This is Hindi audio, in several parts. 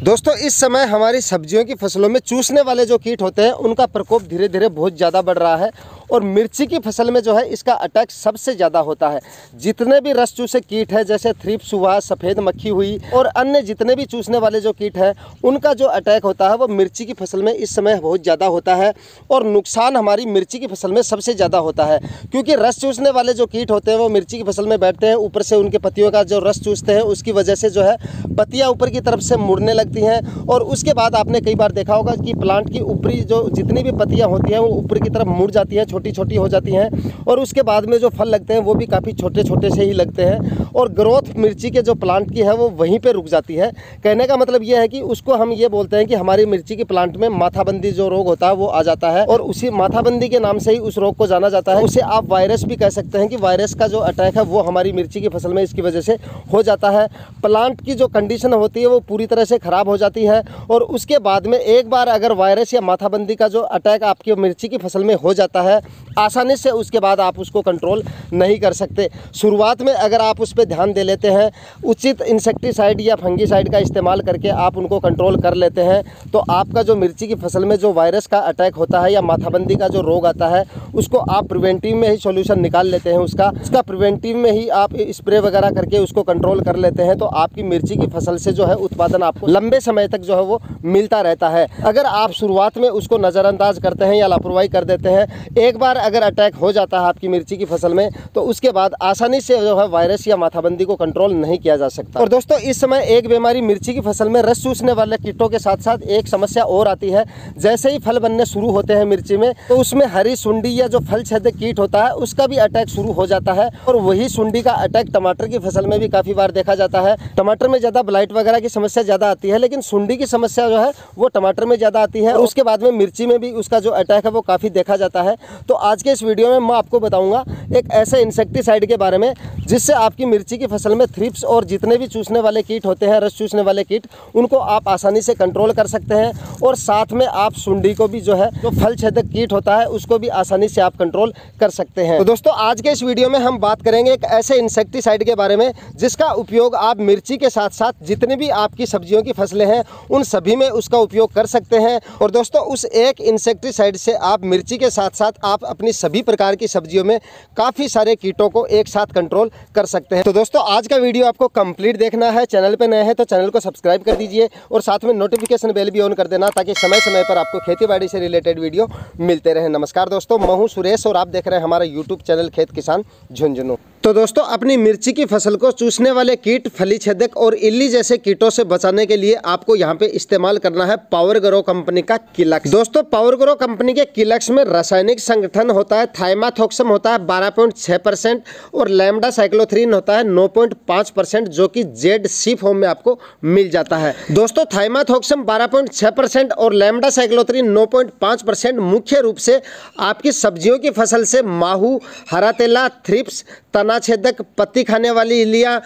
दोस्तों इस समय हमारी सब्जियों की फसलों में चूसने वाले जो कीट होते हैं उनका प्रकोप धीरे धीरे बहुत ज़्यादा बढ़ रहा है और मिर्ची की फसल में जो है इसका अटैक सबसे ज़्यादा होता है। जितने भी रस चूसे कीट है जैसे थ्रिप्स हुआ, सफ़ेद मक्खी हुई और अन्य जितने भी चूसने वाले जो कीट हैं उनका जो अटैक होता है वो मिर्ची की फसल में इस समय बहुत ज़्यादा होता है और नुकसान हमारी मिर्ची की फसल में सबसे ज़्यादा होता है, क्योंकि रस चूसने वाले जो कीट होते हैं वो मिर्ची की फसल में बैठते हैं, ऊपर से उनके पत्तियों का जो रस चूसते हैं उसकी वजह से जो है पत्तियाँ ऊपर की तरफ से मुड़ने लगती हैं और उसके बाद आपने कई बार देखा होगा कि प्लांट की ऊपरी जो जितनी भी पत्तियाँ होती हैं वो ऊपर की तरफ मुड़ जाती हैं, छोटी छोटी हो जाती हैं और उसके बाद में जो फल लगते हैं वो भी काफ़ी छोटे छोटे से ही लगते हैं और ग्रोथ मिर्ची के जो प्लांट की है वो वहीं पे रुक जाती है। कहने का मतलब ये है कि उसको हम ये बोलते हैं कि हमारी मिर्ची के प्लांट में माथाबंदी जो रोग होता है वो आ जाता है और उसी माथाबंदी के नाम से ही उस रोग को जाना जाता है। उसे आप वायरस भी कह सकते हैं कि वायरस का जो अटैक है वो हमारी मिर्ची की फसल में इसकी वजह से हो जाता है। प्लांट की जो कंडीशन होती है वो पूरी तरह से ख़राब हो जाती है और उसके बाद में एक बार अगर वायरस या माथाबंदी का जो अटैक आपकी मिर्ची की फसल में हो जाता है आसानी से उसके बाद आप उसको कंट्रोल नहीं कर सकते। शुरुआत में अगर आप उस पर ध्यान दे लेते हैं, उचित इंसेक्टिसाइड या फंगीसाइड का इस्तेमाल करके आप उनको कंट्रोल कर लेते हैं तो आपका जो मिर्ची की फसल में जो वायरस का अटैक होता है या माथाबंदी का जो रोग आता है उसको आप प्रिवेंटिव में ही सॉल्यूशन निकाल लेते हैं। उसका प्रिवेंटिव में ही आप स्प्रे वगैरह करके उसको कंट्रोल कर लेते हैं तो आपकी मिर्ची की फसल से जो है उत्पादन आपको लंबे समय तक जो है वो मिलता रहता है। अगर आप शुरुआत में उसको नज़रअंदाज करते हैं या लापरवाही कर देते हैं, एक बार अगर अटैक हो जाता है आपकी मिर्ची की फसल में तो उसके बाद आसानी से जो है वायरस या माथाबंदी को कंट्रोल नहीं किया जा सकता। और दोस्तों इस समय एक बीमारी मिर्ची की फसल में रस चूसने वाले कीटों के साथ साथ एक समस्या और आती है। जैसे ही फल बनने शुरू होते हैं मिर्ची में तो उसमें हरी सुंडी या जो फल छेदक कीट होता है उसका भी अटैक शुरू हो जाता है और वही सुंडी का अटैक टमाटर की फसल में भी काफ़ी बार देखा जाता है। टमाटर में ज़्यादा ब्लाइट वगैरह की समस्या ज़्यादा आती है लेकिन सुंडी की समस्या जो है वो टमाटर में ज़्यादा आती है और उसके बाद में मिर्ची में भी उसका जो अटैक है वो काफ़ी देखा जाता है। तो आज के इस वीडियो में मैं आपको बताऊंगा एक ऐसे इंसेक्टिसाइड के बारे में जिससे आपकी मिर्ची की फसल में थ्रिप्स और जितने भी चूसने वाले कीट होते हैं, रस चूसने वाले कीट, उनको आप आसानी से कंट्रोल कर सकते हैं और साथ में आप सुंडी को भी जो है जो फल छेदक कीट होता है उसको भी आसानी से आप कंट्रोल कर सकते हैं। तो दोस्तों आज के इस वीडियो में हम बात करेंगे एक ऐसे इंसेक्टिसाइड के बारे में जिसका उपयोग आप मिर्ची के साथ साथ जितने भी आपकी सब्जियों की फसलें हैं उन सभी में उसका उपयोग कर सकते हैं। और दोस्तों उस एक इंसेक्टिसाइड से आप मिर्ची के साथ साथ आप अपनी सभी प्रकार की सब्जियों में काफ़ी सारे कीटों को एक साथ कंट्रोल कर सकते हैं। तो दोस्तों आज का वीडियो आपको कंप्लीट देखना है। चैनल पे नए हैं तो चैनल को सब्सक्राइब कर दीजिए और साथ में नोटिफिकेशन बेल भी ऑन कर देना ताकि समय समय पर आपको खेती बाड़ी से रिलेटेड वीडियो मिलते रहे। नमस्कार दोस्तों, मैं हूं सुरेश और आप देख रहे हैं हमारा यूट्यूब चैनल खेत किसान झुंझुनू। तो दोस्तों अपनी मिर्ची की फसल को चूसने वाले कीट, फली छेदक और इल्ली जैसे कीटों से बचाने के लिए आपको यहाँ पे इस्तेमाल करना है पावर ग्रो कंपनी का किलक्स। दोस्तों पावर ग्रो कंपनी के किलक्स में रासायनिक संगठन होता है थाइमाथोक्सम होता है 12.6% और लैम्डा साइक्लोथ्रीन होता है 9.5% जो कि ZC फॉर्म में आपको मिल जाता है। दोस्तों थाइमाथोक्सम 12.6% और लैम्डा साइक्लोथ्रीन 9.5% मुख्य रूप से आपकी सब्जियों की फसल से माहू, हरा तेला, थ्रिप्स, तना छेदक, पत्ती खाने वाली इल्लियाँ,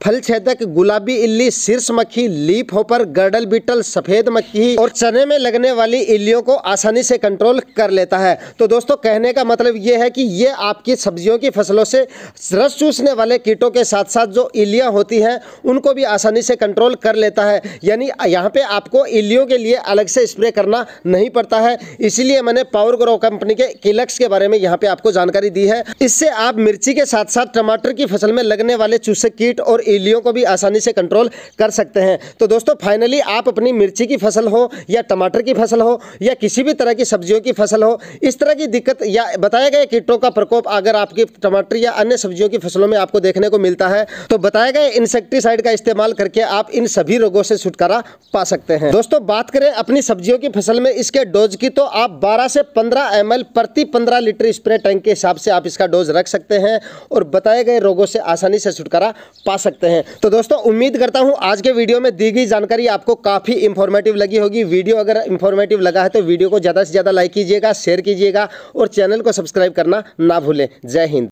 फल छेदक, गुलाबी इल्ली, शीर्ष मक्खी, लीफ होपर, गर्डल बीटल, सफ़ेद मक्खी और चने में लगने वाली इल्लियों को आसानी से कंट्रोल कर लेता है। तो दोस्तों कहने का मतलब ये है कि ये आपकी सब्जियों की फसलों से रस चूसने वाले कीटों के साथ साथ जो इल्लियाँ होती हैं उनको भी आसानी से कंट्रोल कर लेता है। यानी यहाँ पे आपको इल्लियों के लिए अलग से स्प्रे करना नहीं पड़ता है। इसीलिए मैंने पावर ग्रो कंपनी के किलक्स के बारे में यहाँ पे आपको जानकारी दी है। इससे आप मिर्ची के साथ साथ टमाटर की फसल में लगने वाले चूसक कीट और इल्लियों को भी आसानी से कंट्रोल कर सकते हैं। तो दोस्तों फाइनली आप अपनी मिर्ची की फसल हो या टमाटर की फसल हो या किसी भी तरह की सब्जियों की फसल हो, इस तरह की दिक्कत या बताए गए कीटों का प्रकोप अगर आपकी टमाटर या अन्य सब्जियों की फसलों में आपको देखने को मिलता है तो बताए गए इंसेक्टिसाइड का इस्तेमाल करके आप इन सभी रोगों से छुटकारा पा सकते हैं। दोस्तों बात करें अपनी सब्जियों की फसल में इसके डोज की तो आप 12 से 15 ml प्रति 15 लीटर स्प्रे टैंक के हिसाब से आप इसका डोज रख सकते हैं और बताए गए रोगों से आसानी से छुटकारा पा सकते हैं। तो दोस्तों उम्मीद करता हूं आज के वीडियो में दी गई जानकारी आपको काफ़ी इंफॉर्मेटिव लगी होगी। वीडियो अगर इंफॉर्मेटिव लगा है तो वीडियो को ज़्यादा से ज़्यादा लाइक कीजिएगा, शेयर कीजिएगा और चैनल को सब्सक्राइब करना ना भूलें। जय हिंद।